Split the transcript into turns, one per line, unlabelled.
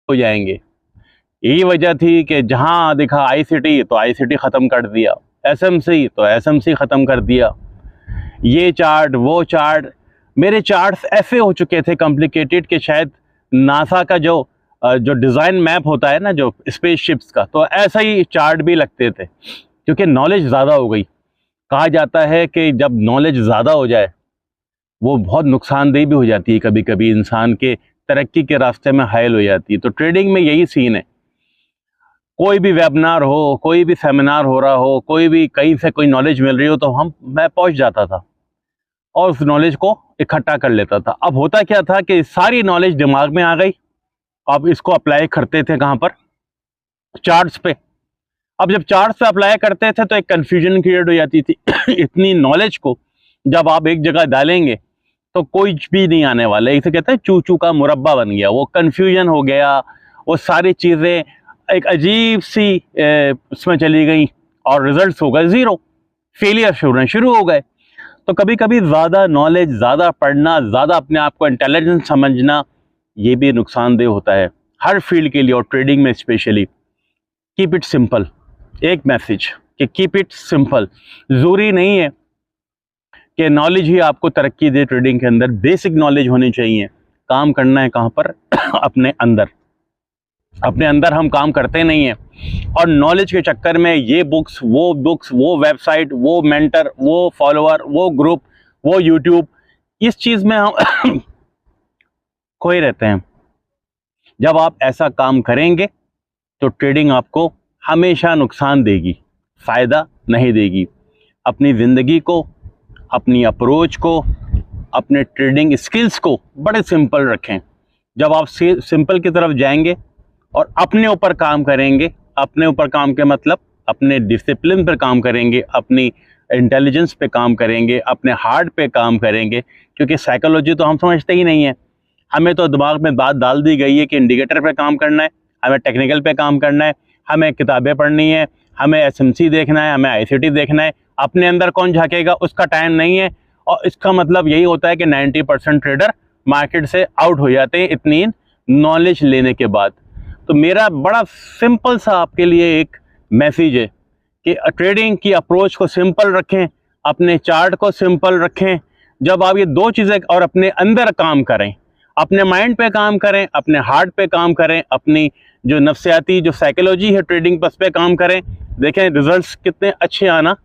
हो जाएंगे। यही वजह थी कि जहां देखा आईसीटी तो आईसीटी ख़त्म कर दिया, एसएमसी तो एसएमसी ख़त्म कर दिया, ये चार्ट वो चार्ट। मेरे चार्ट्स ऐसे हो चुके थे कॉम्प्लिकेटेड कि शायद नासा का जो डिज़ाइन मैप होता है ना, जो स्पेसशिप्स का, तो ऐसा ही चार्ट भी लगते थे, क्योंकि नॉलेज ज़्यादा हो गई। कहा जाता है कि जब नॉलेज ज़्यादा हो जाए वो बहुत नुकसानदेह भी हो जाती है, कभी कभी इंसान के तरक्की के रास्ते में हायल हो जाती है। तो ट्रेडिंग में यही सीन है, कोई भी वेबिनार हो, कोई भी सेमिनार हो रहा हो, कोई भी कहीं से कोई नॉलेज मिल रही हो, तो मैं पहुंच जाता था और उस नॉलेज को इकट्ठा कर लेता था। अब होता क्या था कि सारी नॉलेज दिमाग में आ गई, अब इसको अप्लाई करते थे कहाँ पर? चार्ट्स पे। अब जब चार्ट्स पे अप्लाई करते थे तो एक कंफ्यूजन क्रिएट हो जाती थी इतनी नॉलेज को जब आप एक जगह डालेंगे तो कोई भी नहीं आने वाला है। इसे कहते हैं चू चू का मुरब्बा बन गया, वो कंफ्यूजन हो गया, वो सारी चीज़ें एक अजीब सी उसमें चली गई और रिजल्ट्स हो गए ज़ीरो, फेलियर होने शुरू हो गए। तो कभी कभी ज़्यादा नॉलेज, ज़्यादा पढ़ना, ज़्यादा अपने आप को इंटेलिजेंट समझना, ये भी नुकसानदेह होता है हर फील्ड के लिए, और ट्रेडिंग में स्पेशली। कीप इट सिंपल, एक मैसेज कि कीप इट सिंपल। ज़रूरी नहीं है कि नॉलेज ही आपको तरक्की दे। ट्रेडिंग के अंदर बेसिक नॉलेज होनी चाहिए। काम करना है कहाँ पर? अपने अंदर। अपने अंदर हम काम करते नहीं हैं, और नॉलेज के चक्कर में ये बुक्स, वो वेबसाइट, वो मेंटर, वो फॉलोअर, वो ग्रुप, वो यूट्यूब, इस चीज़ में हम खोए रहते हैं। जब आप ऐसा काम करेंगे तो ट्रेडिंग आपको हमेशा नुकसान देगी, फ़ायदा नहीं देगी। अपनी ज़िंदगी को, अपनी अप्रोच को, अपने ट्रेडिंग स्किल्स को बड़े सिंपल रखें। जब आप सिंपल की तरफ जाएंगे और अपने ऊपर काम करेंगे, अपने ऊपर काम के मतलब अपने डिसिप्लिन पर काम करेंगे, अपनी इंटेलिजेंस पे काम करेंगे, अपने हार्ट पे काम करेंगे, क्योंकि साइकोलॉजी तो हम समझते ही नहीं है। हमें तो दिमाग में बात डाल दी गई है कि इंडिकेटर पे काम करना है, हमें टेक्निकल पे काम करना है, हमें किताबें पढ़नी है, हमें एसएमसी देखना है, हमें आईसीटी देखना है। अपने अंदर कौन झांकेगा, उसका टाइम नहीं है। और इसका मतलब यही होता है कि 90% ट्रेडर मार्केट से आउट हो जाते हैं इतनी नॉलेज लेने के बाद। तो मेरा बड़ा सिंपल सा आपके लिए एक मैसेज है कि ट्रेडिंग की अप्रोच को सिंपल रखें, अपने चार्ट को सिंपल रखें। जब आप ये दो चीज़ें और अपने अंदर काम करें, अपने माइंड पे काम करें, अपने हार्ट पे काम करें, अपनी जो नफ्सियाती जो साइकोलॉजी है ट्रेडिंग पर, उस पे काम करें, देखें रिजल्ट्स कितने अच्छे आना